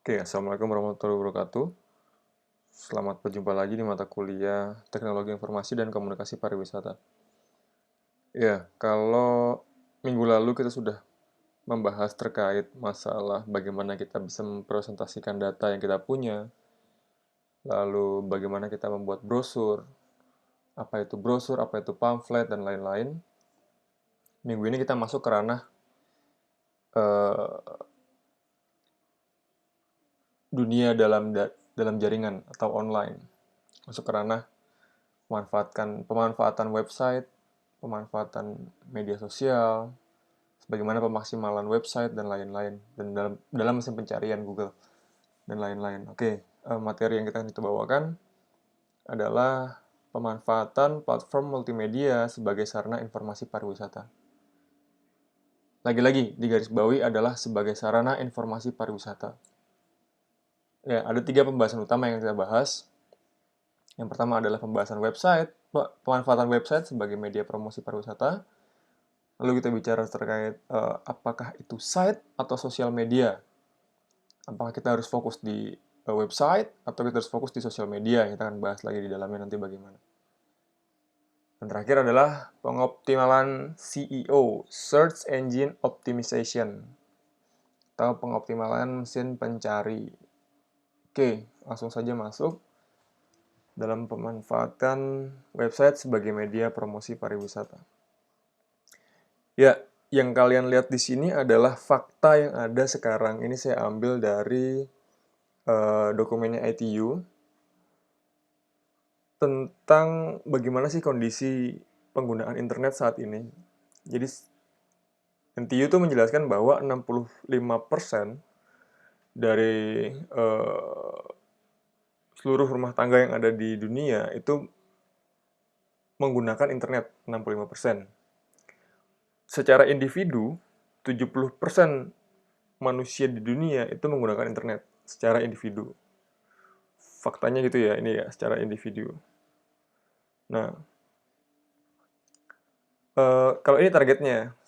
Oke, Assalamualaikum warahmatullahi wabarakatuh. Selamat berjumpa lagi di mata kuliah Teknologi Informasi dan Komunikasi Pariwisata. Ya, kalau minggu lalu kita sudah membahas terkait masalah bagaimana kita bisa mempresentasikan data yang kita punya, lalu bagaimana kita membuat brosur, apa itu pamflet, dan lain-lain. Minggu ini kita masuk ke ranah eh, dunia dalam jaringan atau online. Masuk ke ranah pemanfaatan website, pemanfaatan media sosial, bagaimana pemaksimalan website dan lain-lain, dan dalam mesin pencarian Google dan lain-lain. Oke, materi yang kita bawakan adalah pemanfaatan platform multimedia sebagai sarana informasi pariwisata. Lagi-lagi digarisbawahi adalah sebagai sarana informasi pariwisata. Ya, ada 3 pembahasan utama yang kita bahas. Yang pertama adalah pembahasan website, pemanfaatan website sebagai media promosi pariwisata. Lalu kita bicara terkait apakah itu site atau sosial media. Apakah kita harus fokus di website atau kita harus fokus di sosial media. Kita akan bahas lagi di dalamnya nanti bagaimana. Dan terakhir adalah pengoptimalan SEO, Search Engine Optimization, atau pengoptimalan mesin pencari. Oke, langsung saja masuk dalam pemanfaatan website sebagai media promosi pariwisata. Ya, yang kalian lihat di sini adalah fakta yang ada sekarang. Ini saya ambil dari dokumennya ITU tentang bagaimana sih kondisi penggunaan internet saat ini. Jadi NTU itu menjelaskan bahwa 65% dari seluruh rumah tangga yang ada di dunia itu menggunakan internet, 65%. Secara individu, 70% manusia di dunia itu menggunakan internet secara individu. Faktanya gitu ya, ini ya, secara individu. Nah, kalau ini targetnya,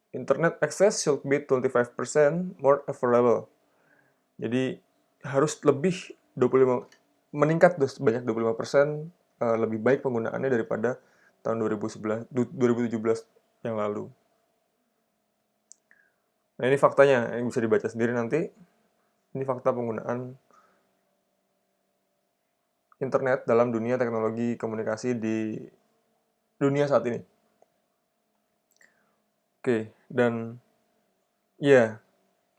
internet access should be 25% more affordable. Jadi harus lebih 25 meningkat sebanyak 25% lebih baik penggunaannya daripada tahun 2017 yang lalu. Nah, ini faktanya yang bisa dibaca sendiri nanti. Ini fakta penggunaan internet dalam dunia teknologi komunikasi di dunia saat ini. Oke, dan ya,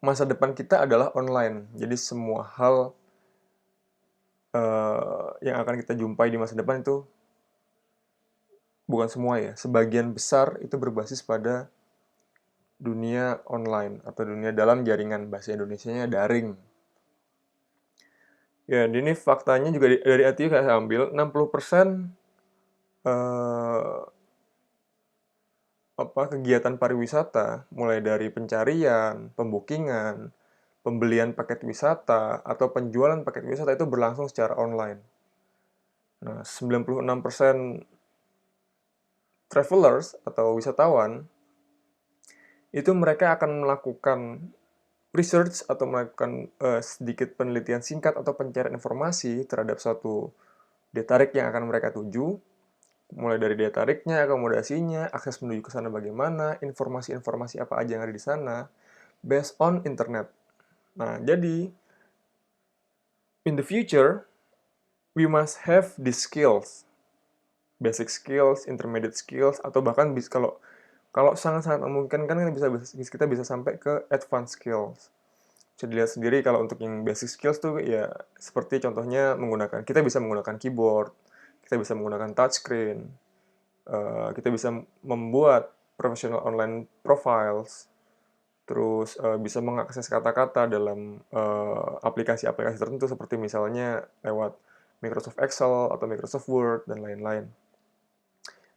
masa depan kita adalah online. Jadi semua hal yang akan kita jumpai di masa depan itu, bukan semua ya, sebagian besar itu berbasis pada dunia online atau dunia dalam jaringan, bahasa Indonesianya daring. Ya, ini faktanya juga dari ITU saya ambil 60% kegiatan pariwisata, mulai dari pencarian, pembookingan, pembelian paket wisata, atau penjualan paket wisata itu berlangsung secara online. Nah, 96% travelers atau wisatawan itu mereka akan melakukan research atau melakukan sedikit penelitian singkat atau pencarian informasi terhadap suatu daya tarik yang akan mereka tuju, mulai dari daya tariknya, akomodasinya, akses menuju ke sana bagaimana, informasi-informasi apa aja yang ada di sana, based on internet. Nah, jadi in the future we must have these skills, basic skills, intermediate skills, atau bahkan kalau sangat-sangat memungkinkan kan kita bisa sampai ke advanced skills. Bisa dilihat sendiri kalau untuk yang basic skills tuh ya seperti contohnya kita bisa menggunakan keyboard, kita bisa menggunakan touchscreen, kita bisa membuat professional online profiles, terus bisa mengakses kata-kata dalam aplikasi-aplikasi tertentu seperti misalnya lewat Microsoft Excel atau Microsoft Word dan lain-lain.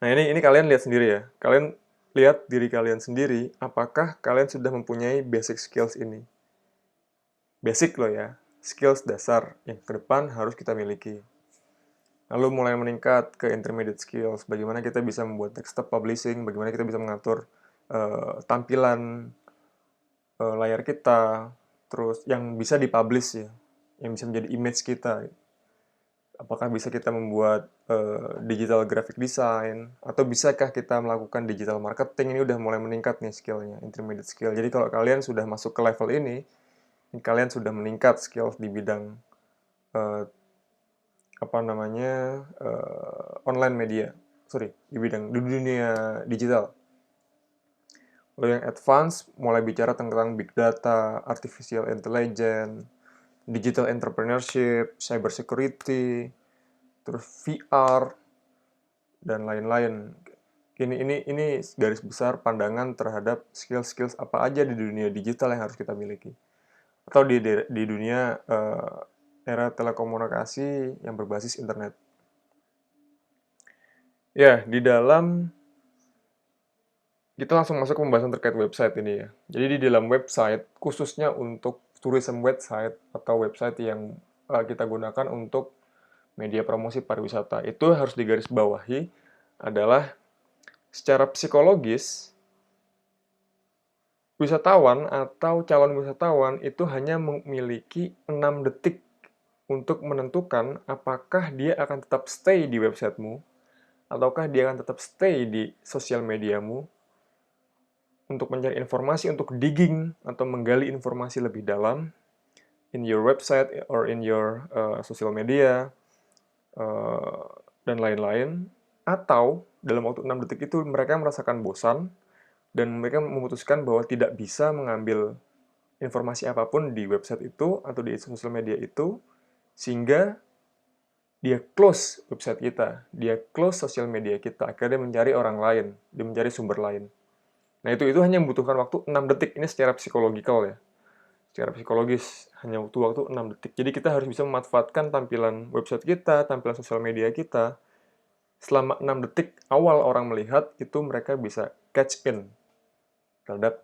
Nah, ini kalian lihat sendiri ya. Kalian lihat diri kalian sendiri, apakah kalian sudah mempunyai basic skills ini. Basic loh ya, skills dasar yang ke depan harus kita miliki. Lalu mulai meningkat ke intermediate skills, bagaimana kita bisa membuat desktop publishing, bagaimana kita bisa mengatur tampilan layar kita, terus yang bisa dipublish ya, yang bisa menjadi image kita. Apakah bisa kita membuat digital graphic design, atau bisakah kita melakukan digital marketing? Ini udah mulai meningkat nih skillnya, intermediate skill. Jadi kalau kalian sudah masuk ke level ini kalian sudah meningkat skill di bidang eh, online media, di dunia digital. Lalu yang advance mulai bicara tentang big data, artificial intelligence, digital entrepreneurship, cyber security, terus VR dan lain-lain. Ini garis besar pandangan terhadap skill-skills apa aja di dunia digital yang harus kita miliki, atau di dunia era telekomunikasi yang berbasis internet. Ya, kita langsung masuk ke pembahasan terkait website ini ya. Jadi di dalam website, khususnya untuk tourism website atau website yang kita gunakan untuk media promosi pariwisata, itu harus digarisbawahi adalah secara psikologis, wisatawan atau calon wisatawan itu hanya memiliki 6 detik untuk menentukan apakah dia akan tetap stay di websitemu, ataukah dia akan tetap stay di sosial mediamu, untuk mencari informasi, untuk digging atau menggali informasi lebih dalam in your website or in your social media, uh, dan lain-lain. Atau dalam waktu 6 detik itu mereka merasakan bosan dan mereka memutuskan bahwa tidak bisa mengambil informasi apapun di website itu atau di sosial media itu, sehingga dia close website kita, dia close sosial media kita, akhirnya dia mencari orang lain, dia mencari sumber lain. Nah, itu hanya membutuhkan waktu 6 detik. Ini secara psikologikal ya. Secara psikologis, hanya butuh waktu 6 detik. Jadi kita harus bisa memanfaatkan tampilan website kita, tampilan sosial media kita. Selama 6 detik awal orang melihat, itu mereka bisa catch in terhadap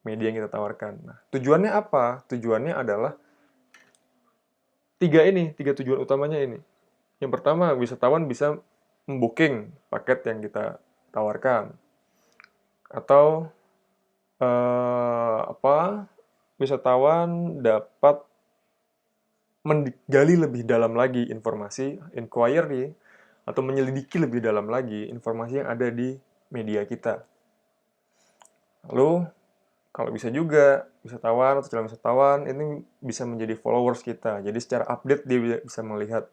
media yang kita tawarkan. Nah, tujuannya apa? Tujuannya adalah tiga tujuan utamanya ini. Yang pertama, wisatawan bisa membooking paket yang kita tawarkan. Atau wisatawan dapat menggali lebih dalam lagi informasi, inquiry, atau menyelidiki lebih dalam lagi informasi yang ada di media kita. Lalu, kalau bisa juga, wisatawan atau calon wisatawan ini bisa menjadi followers kita. Jadi secara update dia bisa melihat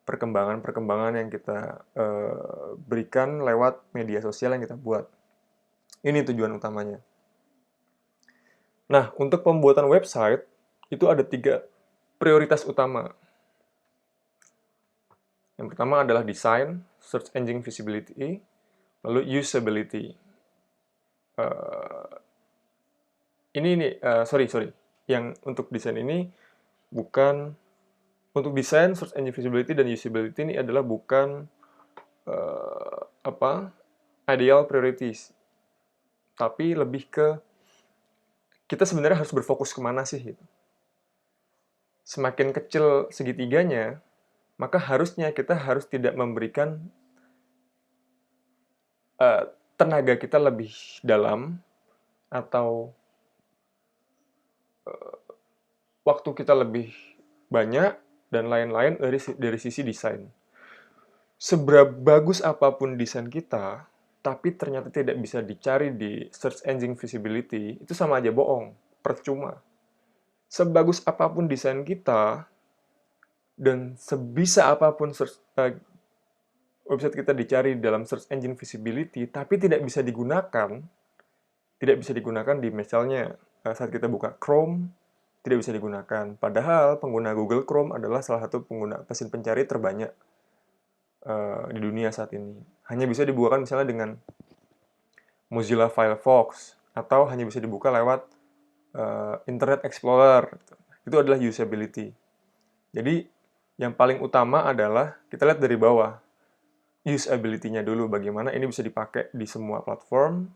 perkembangan-perkembangan yang kita berikan lewat media sosial yang kita buat. Ini tujuan utamanya. Nah, untuk pembuatan website, itu ada 3 prioritas utama. Yang pertama adalah design, search engine visibility, lalu usability. Yang untuk desain ini bukan, untuk desain, search engine visibility, dan usability ini adalah bukan ideal priorities, tapi lebih ke kita sebenarnya harus berfokus kemana sih gitu. Semakin kecil segitiganya, maka harusnya kita harus tidak memberikan tenaga kita lebih dalam atau waktu kita lebih banyak dan lain-lain dari sisi desain. Seberapa bagus apapun desain kita, tapi ternyata tidak bisa dicari di search engine visibility, itu sama aja bohong, percuma. Sebagus apapun desain kita, dan sebisa apapun website kita dicari dalam search engine visibility, tapi tidak bisa digunakan di misalnya saat kita buka Chrome, tidak bisa digunakan. Padahal pengguna Google Chrome adalah salah satu pengguna mesin pencari terbanyak di dunia saat ini. Hanya bisa dibuka misalnya dengan Mozilla Firefox, atau hanya bisa dibuka lewat Internet Explorer. Itu adalah usability. Jadi, yang paling utama adalah kita lihat dari bawah. Usability-nya dulu, bagaimana ini bisa dipakai di semua platform,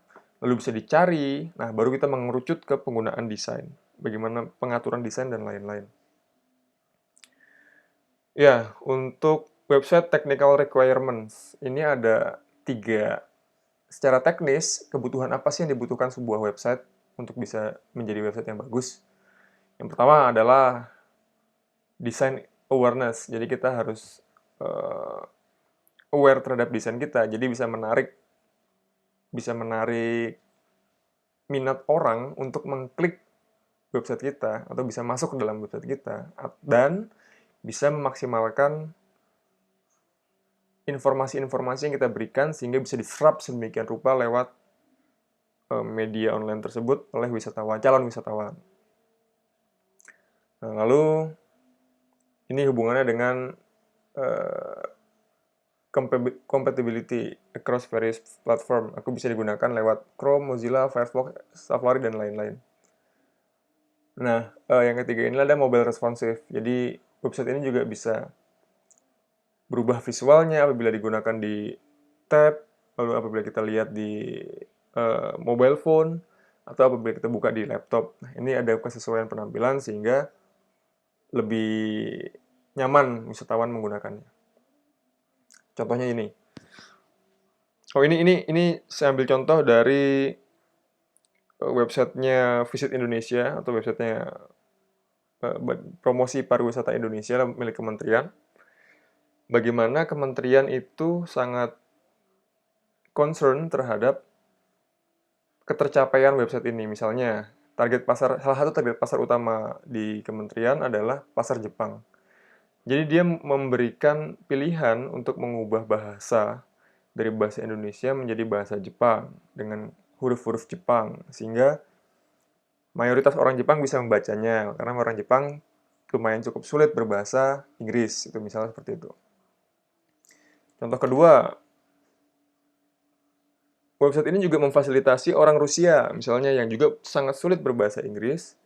lalu bisa dicari, nah baru kita mengerucut ke penggunaan desain. Bagaimana pengaturan desain dan lain-lain. Ya, untuk website technical requirements, ini ada 3. Secara teknis, kebutuhan apa sih yang dibutuhkan sebuah website untuk bisa menjadi website yang bagus? Yang pertama adalah design awareness. Jadi kita harus aware terhadap desain kita. Jadi bisa menarik minat orang untuk mengklik website kita atau bisa masuk ke dalam website kita dan bisa memaksimalkan informasi-informasi yang kita berikan sehingga bisa diserap sedemikian rupa lewat media online tersebut oleh calon wisatawan. Nah, lalu ini hubungannya dengan compatibility across various platform. Aku bisa digunakan lewat Chrome, Mozilla, Firefox, Safari, dan lain-lain. Nah, yang ketiga ini ada mobile responsive. Jadi website ini juga bisa berubah visualnya apabila digunakan di tab, lalu apabila kita lihat di mobile phone, atau apabila kita buka di laptop. Nah, ini ada kesesuaian penampilan sehingga lebih nyaman wisatawan menggunakannya. Contohnya ini. Oh, ini saya ambil contoh dari websitenya Visit Indonesia atau websitenya promosi pariwisata Indonesia milik kementerian. Bagaimana kementerian itu sangat concern terhadap ketercapaian website ini. Misalnya, salah satu target pasar utama di kementerian adalah pasar Jepang. Jadi dia memberikan pilihan untuk mengubah bahasa dari bahasa Indonesia menjadi bahasa Jepang dengan huruf-huruf Jepang, sehingga mayoritas orang Jepang bisa membacanya, karena orang Jepang lumayan cukup sulit berbahasa Inggris, itu misalnya seperti itu. Contoh kedua, website ini juga memfasilitasi orang Rusia, misalnya yang juga sangat sulit berbahasa Inggris,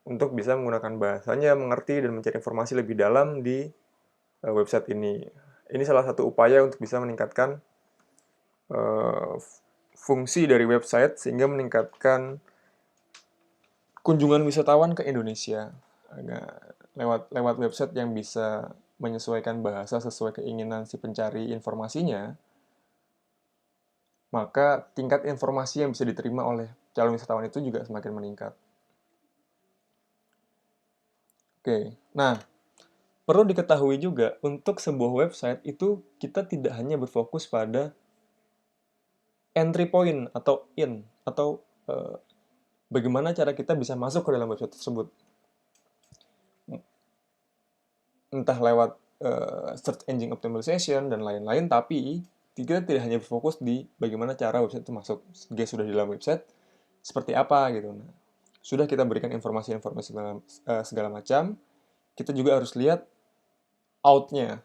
untuk bisa menggunakan bahasanya, mengerti, dan mencari informasi lebih dalam di website ini. Ini salah satu upaya untuk bisa meningkatkan fungsi dari website sehingga meningkatkan kunjungan wisatawan ke Indonesia. Lewat website yang bisa menyesuaikan bahasa sesuai keinginan si pencari informasinya, maka tingkat informasi yang bisa diterima oleh calon wisatawan itu juga semakin meningkat. Oke, nah perlu diketahui juga untuk sebuah website itu kita tidak hanya berfokus pada entry point atau bagaimana cara kita bisa masuk ke dalam website tersebut. Entah lewat search engine optimization dan lain-lain, tapi kita tidak hanya berfokus di bagaimana cara website itu masuk. Dia sudah di dalam website, seperti apa gitu. Nah, sudah kita berikan informasi-informasi segala macam, kita juga harus lihat out-nya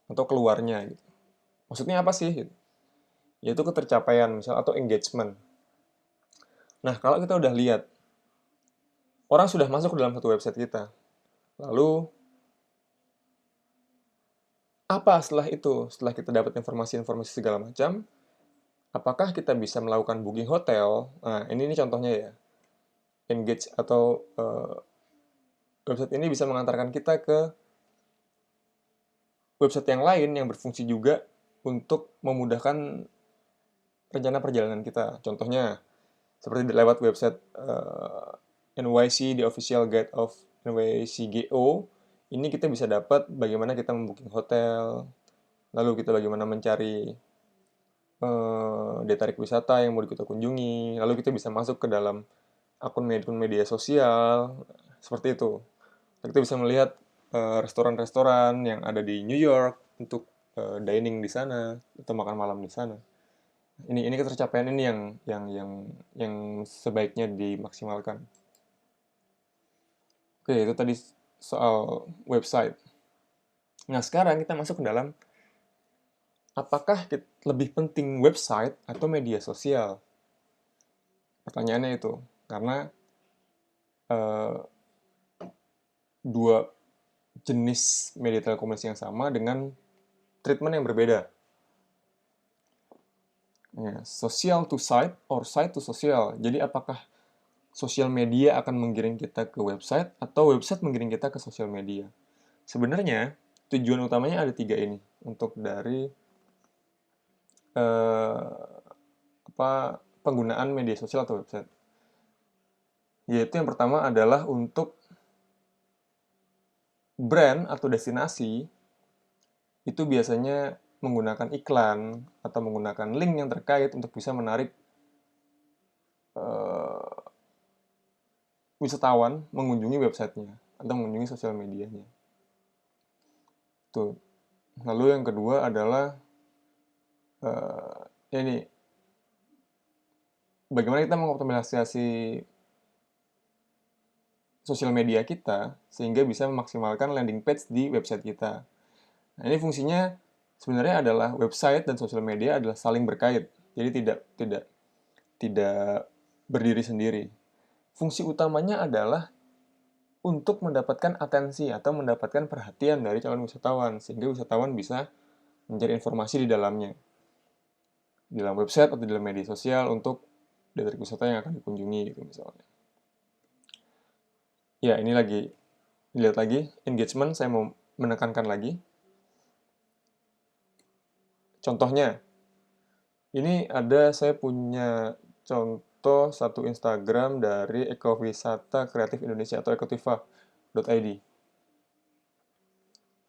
atau keluarnya gitu. Maksudnya apa sih? Gitu. Yaitu ketercapaian misal atau engagement. Nah, kalau kita udah lihat orang sudah masuk ke dalam satu website kita, lalu apa setelah itu? Setelah kita dapat informasi-informasi segala macam, apakah kita bisa melakukan booking hotel? Nah, ini contohnya ya. Engage atau website ini bisa mengantarkan kita ke website yang lain yang berfungsi juga untuk memudahkan rencana perjalanan kita. Contohnya, seperti lewat website NYC, the official guide of NYCGO, ini kita bisa dapat bagaimana kita membooking hotel, lalu kita bagaimana mencari daya tarik wisata yang mau kita kunjungi, lalu kita bisa masuk ke dalam akun media sosial, seperti itu. Dan kita bisa melihat restoran-restoran yang ada di New York untuk dining di sana atau makan malam di sana. Ini ketercapaian ini yang sebaiknya dimaksimalkan. Oke, itu tadi soal website. Nah, sekarang kita masuk ke dalam apakah lebih penting website atau media sosial? Pertanyaannya itu, karena dua jenis media telekomunikasi yang sama dengan treatment yang berbeda. Ya, social to site or site to social. Jadi apakah sosial media akan menggiring kita ke website atau website menggiring kita ke sosial media? Sebenarnya tujuan utamanya ada 3 ini untuk dari penggunaan media sosial atau website. Yaitu yang pertama adalah untuk brand atau destinasi itu biasanya menggunakan iklan atau menggunakan link yang terkait untuk bisa menarik eh, wisatawan mengunjungi websitenya atau mengunjungi sosial medianya. Tuh. Lalu yang kedua adalah ini bagaimana kita mengoptimalisasi sosial media kita sehingga bisa memaksimalkan landing page di website kita. Nah, ini fungsinya sebenarnya adalah website dan sosial media adalah saling berkait. Jadi tidak berdiri sendiri. Fungsi utamanya adalah untuk mendapatkan atensi atau mendapatkan perhatian dari calon wisatawan sehingga wisatawan bisa mencari informasi di dalamnya. Di dalam website atau di dalam media sosial untuk dari wisata yang akan dikunjungi gitu misalnya. Ya, ini lagi dilihat lagi engagement, saya mau menekankan lagi. Contohnya, ini ada saya punya contoh satu Instagram dari Ekowisata Kreatif Indonesia atau ekotiva.id.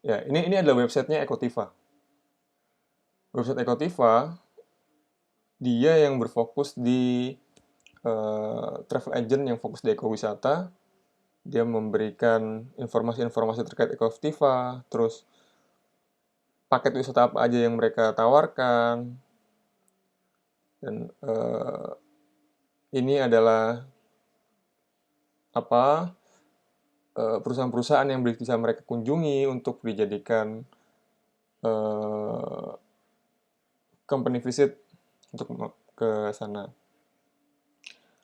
Ya, ini adalah websitenya Ekotiva. Website Ekotiva, dia yang berfokus di travel agent yang fokus di ekowisata. Dia memberikan informasi-informasi terkait Ekotiva, terus paket wisata apa aja yang mereka tawarkan, dan ini adalah apa perusahaan-perusahaan yang bisa mereka kunjungi untuk dijadikan company visit untuk ke sana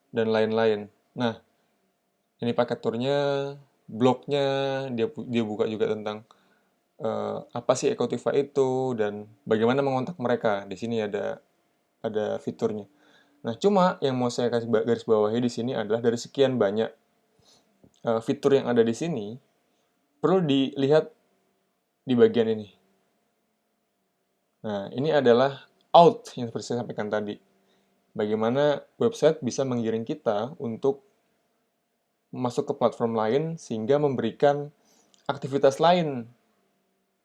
dan lain-lain. Nah, ini paket turnya, blognya dia buka juga tentang apa sih Ekotiva itu dan bagaimana mengontak mereka. Di sini ada fiturnya. Nah, cuma yang mau saya kasih garis bawahi di sini adalah dari sekian banyak fitur yang ada di sini, perlu dilihat di bagian ini. Nah, ini adalah out yang seperti saya sampaikan tadi. Bagaimana website bisa menggiring kita untuk masuk ke platform lain sehingga memberikan aktivitas lain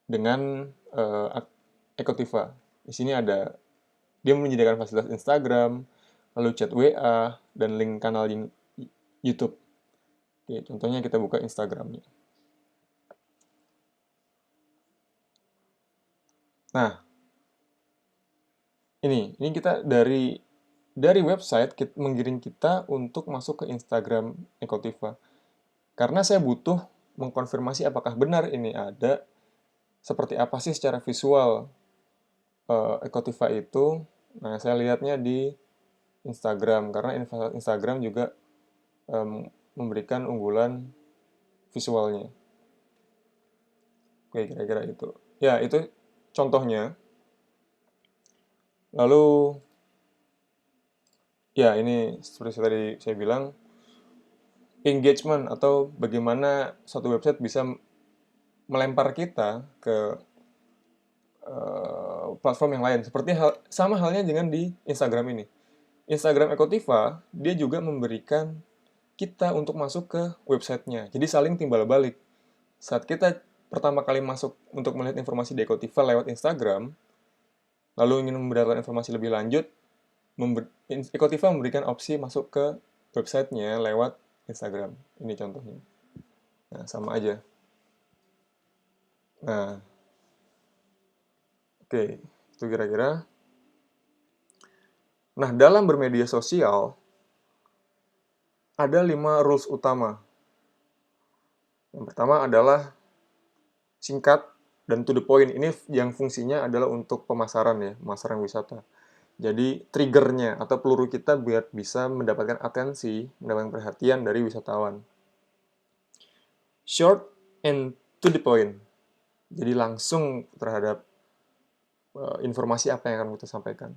dengan Ekotiva. Di sini ada dia menyediakan fasilitas Instagram, lalu chat WA, dan link kanal YouTube. Oke, contohnya kita buka Instagramnya. Nah, ini kita dari website menggiring kita untuk masuk ke Instagram Ekotiva. Karena saya butuh mengkonfirmasi apakah benar ini ada, seperti apa sih secara visual Ekotiva itu. Nah, saya lihatnya di Instagram, karena Instagram juga memberikan unggulan visualnya. Oke, kira-kira itu. Ya, itu contohnya. Lalu, ya ini seperti tadi saya bilang, engagement atau bagaimana suatu website bisa melempar kita ke platform yang lain. Seperti sama halnya dengan di Instagram ini. Instagram Ekotiva, dia juga memberikan kita untuk masuk ke websitenya. Jadi saling timbal balik. Saat kita pertama kali masuk untuk melihat informasi di Ekotiva lewat Instagram, lalu ingin mendapatkan informasi lebih lanjut, Ekotiva memberikan opsi masuk ke websitenya lewat Instagram. Ini contohnya. Nah, sama aja. Nah, oke. Itu kira-kira. Nah, dalam bermedia sosial, ada 5 rules utama. Yang pertama adalah singkat dan to the point. Ini yang fungsinya adalah untuk pemasaran ya, pemasaran wisata. Jadi triggernya atau peluru kita biar bisa mendapatkan atensi, mendapatkan perhatian dari wisatawan. Short and to the point. Jadi langsung terhadap informasi apa yang akan kita sampaikan.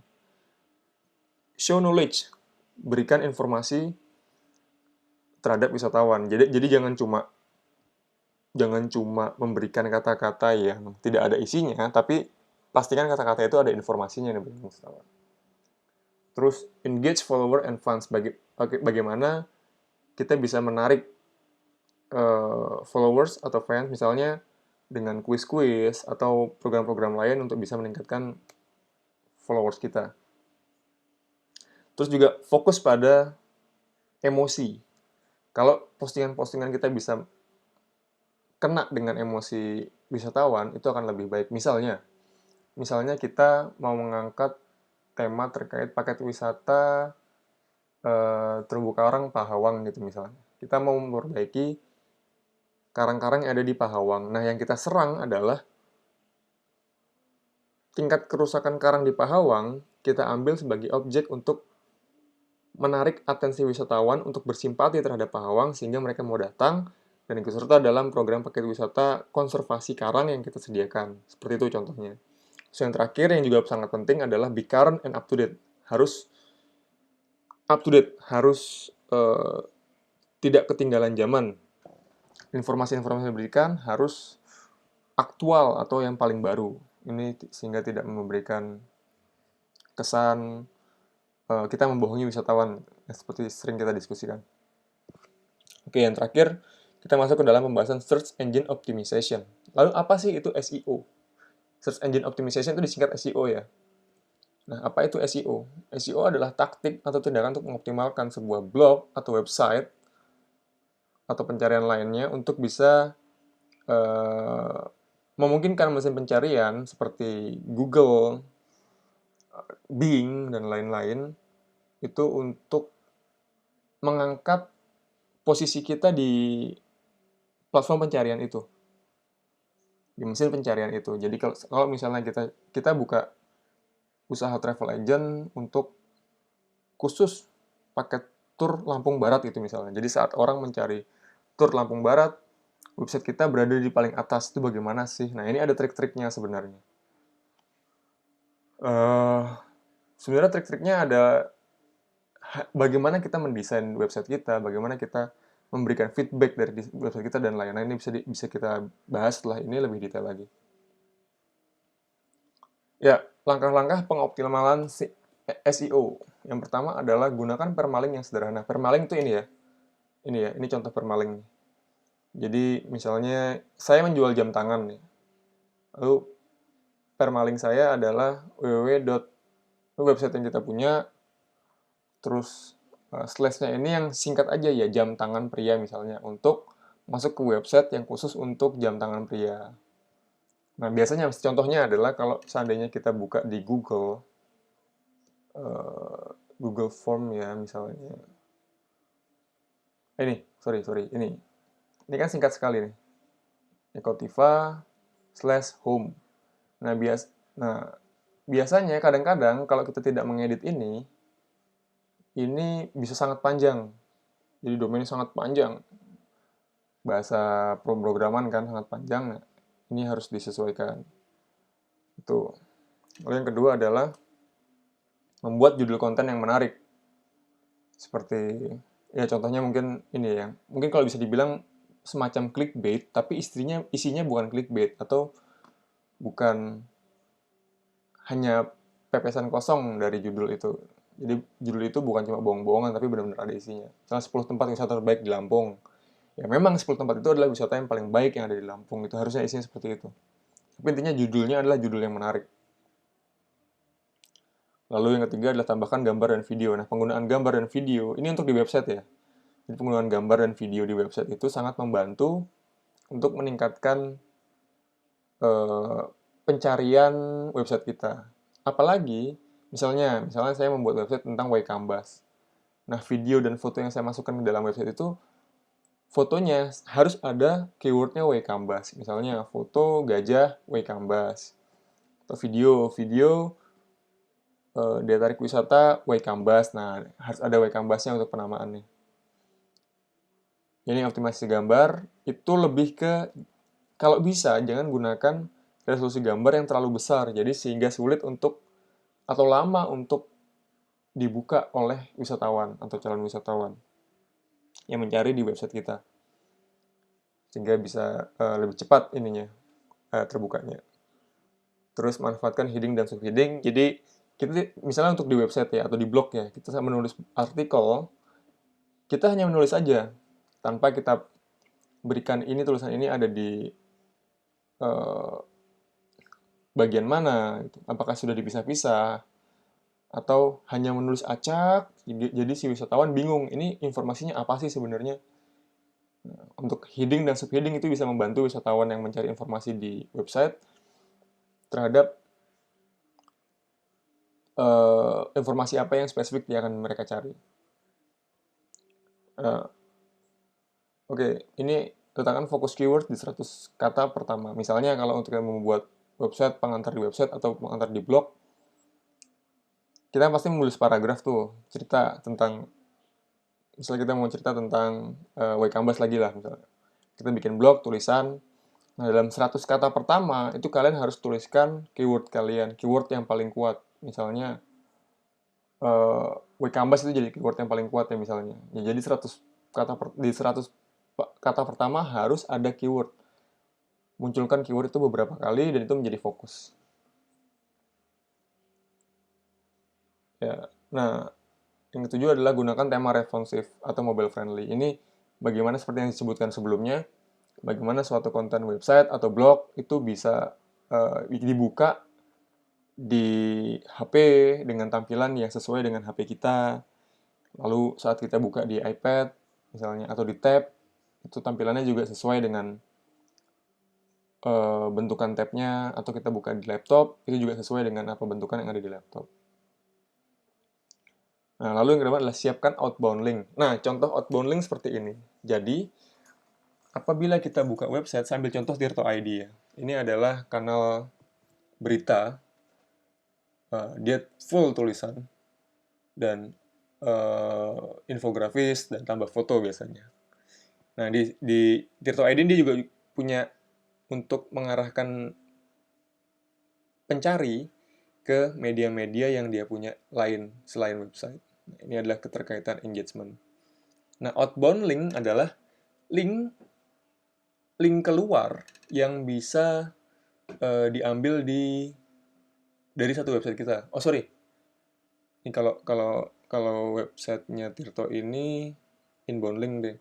Show knowledge. Berikan informasi terhadap wisatawan. Jadi jangan cuma memberikan kata-kata yang tidak ada isinya, tapi pastikan kata-kata itu ada informasinya yang diberikan wisatawan. Terus engage follower and fans. Bagaimana kita bisa menarik followers atau fans misalnya dengan kuis-kuis atau program-program lain untuk bisa meningkatkan followers kita. Terus juga fokus pada emosi. Kalau postingan-postingan kita bisa kena dengan emosi wisatawan, itu akan lebih baik. Misalnya kita mau mengangkat tema terkait paket wisata terumbu karang Pahawang gitu misalnya. Kita mau memperbaiki karang-karang yang ada di Pahawang. Nah, yang kita serang adalah tingkat kerusakan karang di Pahawang, kita ambil sebagai objek untuk menarik atensi wisatawan untuk bersimpati terhadap Pahawang sehingga mereka mau datang dan ikut serta dalam program paket wisata konservasi karang yang kita sediakan. Seperti itu contohnya. So, yang terakhir yang juga sangat penting adalah be current and up to date. Harus up to date, harus tidak ketinggalan zaman. Informasi-informasi yang diberikan harus aktual atau yang paling baru. Ini sehingga tidak memberikan kesan kita membohongi wisatawan, seperti sering kita diskusikan. Oke, yang terakhir, kita masuk ke dalam pembahasan Search Engine Optimization. Lalu apa sih itu SEO? Search Engine Optimization itu disingkat SEO ya. Nah, apa itu SEO? SEO adalah taktik atau tindakan untuk mengoptimalkan sebuah blog atau website atau pencarian lainnya untuk bisa memungkinkan mesin pencarian seperti Google, Bing, dan lain-lain itu untuk mengangkat posisi kita di platform pencarian itu, di mesin pencarian itu. Jadi kalau misalnya kita buka usaha travel agent untuk khusus paket tur Lampung Barat itu misalnya. Jadi saat orang mencari tur Lampung Barat, website kita berada di paling atas, itu bagaimana sih? Nah, ini ada trik-triknya sebenarnya. Sebenarnya trik-triknya ada bagaimana kita mendesain website kita, bagaimana kita memberikan feedback dari website kita dan lain-lain. Ini bisa kita bahas setelah ini lebih detail lagi. Ya, langkah-langkah pengoptimalan SEO. Yang pertama adalah gunakan permaling yang sederhana. Permaling itu ini ya. Ini contoh permaling. Jadi misalnya saya menjual jam tangan nih. Lalu permaling saya adalah website yang kita punya, terus slash-nya ini yang singkat aja ya, jam tangan pria misalnya, untuk masuk ke website yang khusus untuk jam tangan pria. Nah, biasanya contohnya adalah kalau seandainya kita buka di Google Form ya misalnya. Ini kan singkat sekali nih. Ekotiva/home. Nah, biasanya kadang-kadang kalau kita tidak mengedit ini bisa sangat panjang. Jadi domainnya sangat panjang. Bahasa pemrograman kan sangat panjang. Nah, ini harus disesuaikan. Itu. Lalu yang kedua adalah membuat judul konten yang menarik. Seperti ya contohnya mungkin ini ya. Mungkin kalau bisa dibilang semacam clickbait, tapi isinya bukan clickbait atau bukan hanya pepesan kosong dari judul itu. Jadi judul itu bukan cuma bohong-bohongan, tapi benar-benar ada isinya. Misalnya 10 tempat wisata terbaik di Lampung. Ya memang 10 tempat itu adalah wisata yang paling baik yang ada di Lampung. Itu harusnya isinya seperti itu. Tapi intinya judulnya adalah judul yang menarik. Lalu yang ketiga adalah tambahkan gambar dan video. Nah, penggunaan gambar dan video, ini untuk di website ya. Jadi penggunaan gambar dan video di website itu sangat membantu untuk meningkatkan pencarian website kita. Apalagi, misalnya saya membuat website tentang Waikambas. Nah, video dan foto yang saya masukkan ke dalam website itu, fotonya harus ada keywordnya Waikambas. Misalnya, foto gajah Waikambas. Atau video daya tarik wisata Waikambas. Nah, harus ada Waikambasnya untuk penamaannya. Ini optimasi gambar, itu lebih ke, kalau bisa, jangan gunakan resolusi gambar yang terlalu besar. Jadi sehingga sulit untuk, atau lama untuk dibuka oleh wisatawan atau calon wisatawan yang mencari di website kita. Sehingga bisa lebih cepat terbukanya. Terus manfaatkan heading dan subheading. Jadi kita misalnya untuk di website ya atau di blog ya, kita menulis artikel kita hanya menulis aja tanpa kita berikan ini tulisan ini ada di eh, bagian mana, gitu. Apakah sudah dipisah-pisah atau hanya menulis acak, jadi si wisatawan bingung ini informasinya apa sih sebenarnya. Untuk heading dan subheading itu bisa membantu wisatawan yang mencari informasi di website terhadap informasi apa yang spesifik yang akan mereka cari. Eh, Oke, ini letakkan fokus keyword di 100 kata pertama. Misalnya kalau untuk yang membuat website, pengantar di website atau pengantar di blog, kita pasti menulis paragraf tuh, cerita tentang, misalnya kita mau cerita tentang Canvas lagi lah misalnya. Kita bikin blog, tulisan, nah dalam 100 kata pertama, itu kalian harus tuliskan keyword kalian, keyword yang paling kuat. Misalnya, Canvas itu jadi keyword yang paling kuat ya misalnya. Ya, jadi 100 di 100 kata pertama harus ada keyword. Munculkan keyword itu beberapa kali dan itu menjadi fokus. Ya. Nah, yang ketujuh adalah gunakan tema responsif atau mobile friendly. Ini bagaimana seperti yang disebutkan sebelumnya, bagaimana suatu konten website atau blog itu bisa dibuka di HP dengan tampilan yang sesuai dengan HP kita. Lalu saat kita buka di iPad misalnya atau di tab, itu tampilannya juga sesuai dengan bentukan tabnya, atau kita buka di laptop, itu juga sesuai dengan apa bentukan yang ada di laptop. Nah, lalu yang kedua adalah siapkan outbound link. Nah, contoh outbound link seperti ini. Jadi, apabila kita buka website, sambil contoh Tirto ID ya. Ini adalah kanal berita, dia full tulisan, dan infografis, dan tambah foto biasanya. Nah, di Tirto ID dia juga punya untuk mengarahkan pencari ke media-media yang dia punya lain selain website. Nah, ini adalah keterkaitan engagement. Nah, outbound link adalah link keluar yang bisa diambil dari satu website kita. Oh sorry, ini kalau websitenya Tirto ini inbound link deh.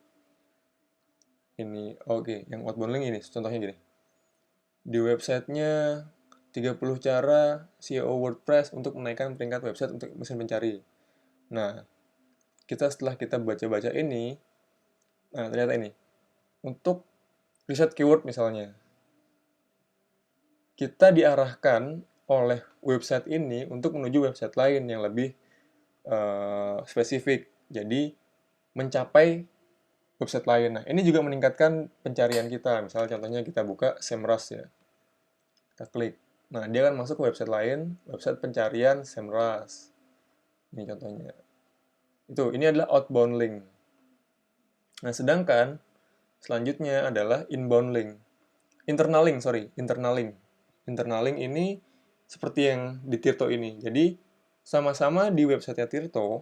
Ini oke, yang outbound link ini contohnya gini. Di websitenya 30 cara SEO WordPress untuk menaikkan peringkat website untuk mesin pencari. Nah, setelah kita baca-baca ini, nah ternyata ini, untuk riset keyword misalnya, kita diarahkan oleh website ini untuk menuju website lain yang lebih spesifik. Jadi, mencapai website lain. Nah, ini juga meningkatkan pencarian kita. Misalnya contohnya kita buka Semrush ya. Kita klik. Nah, dia akan masuk ke website lain, website pencarian Semrush. Ini contohnya. Ini adalah outbound link. Nah, sedangkan selanjutnya adalah inbound link. Internal link, sorry. Internal link. Internal link ini seperti yang di Tirto ini. Jadi, sama-sama di website Tirto,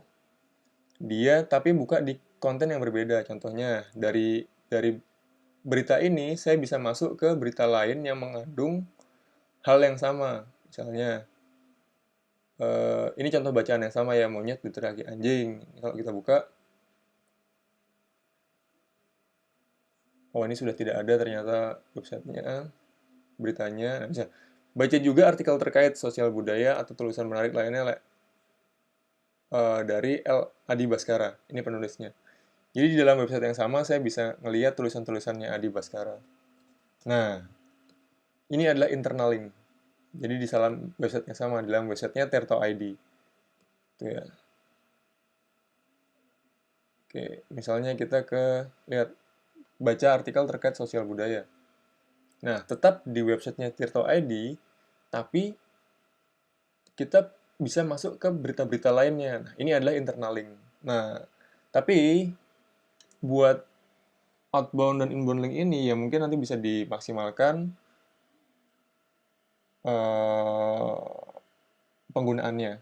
dia tapi buka di konten yang berbeda. Contohnya, dari berita ini, saya bisa masuk ke berita lain yang mengandung hal yang sama. Misalnya, ini contoh bacaan yang sama ya, monyet diteriaki anjing. Kalau kita buka, oh ini sudah tidak ada ternyata websitenya, beritanya. Nah, bisa baca juga artikel terkait sosial budaya atau tulisan menarik lainnya dari L. Adi Baskara. Ini penulisnya. Jadi di dalam website yang sama saya bisa ngelihat tulisan-tulisannya Adi Baskara. Nah, ini adalah internal link. Jadi di dalam website yang sama, di dalam websitenya Tirto ID. Itu ya. Oke, misalnya kita lihat baca artikel terkait sosial budaya. Nah, tetap di websitenya Tirto ID, tapi kita bisa masuk ke berita-berita lainnya. Nah, ini adalah internal link. Nah, tapi buat outbound dan inbound link ini ya mungkin nanti bisa dimaksimalkan penggunaannya.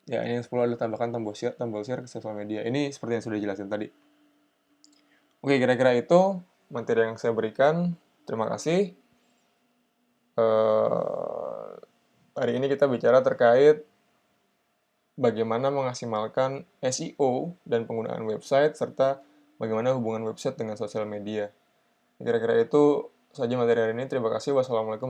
Ya, ini yang 10 adalah tambahkan tombol share ke sosial media. Ini seperti yang sudah dijelasin tadi. Oke, kira-kira itu materi yang saya berikan. Terima kasih. Hari ini kita bicara terkait bagaimana memaksimalkan SEO dan penggunaan website, serta bagaimana hubungan website dengan sosial media. Kira-kira itu saja materi hari ini. Terima kasih. Wassalamualaikum